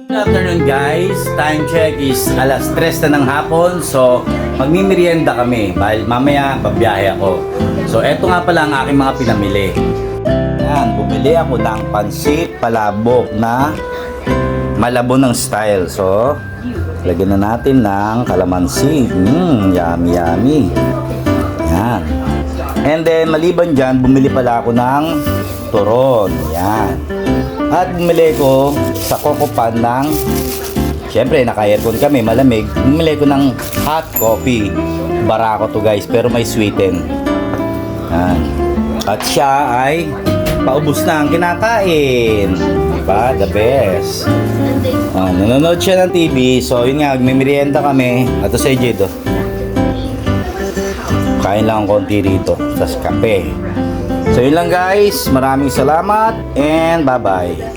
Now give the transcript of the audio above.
Good afternoon guys, time check is alas 3 na ng hapon. So magmimerienda kami dahil mamaya babiyahe ako. So eto nga pala ang aking mga pinamili. Yan, bumili ako ng pansit palabok na malabon ng style. So lagyan na natin ng kalamansi. Yummy yummy. Yan. And then maliban dyan, bumili pala ako ng turon. Yan. At bumili ko sa Coco Pan ng, syempre naka-aircon kami, malamig. Bumili ko ng hot coffee. Barako to guys, pero may sweeten. Yan. At siya ay paubos na ang kinakain. Diba? The best. Nanonood siya ng TV. So yun nga, magmimerienda kami. At sa EJ to. Kain lang ang konti rito. Tapos kape. So yun lang guys, maraming salamat and bye bye.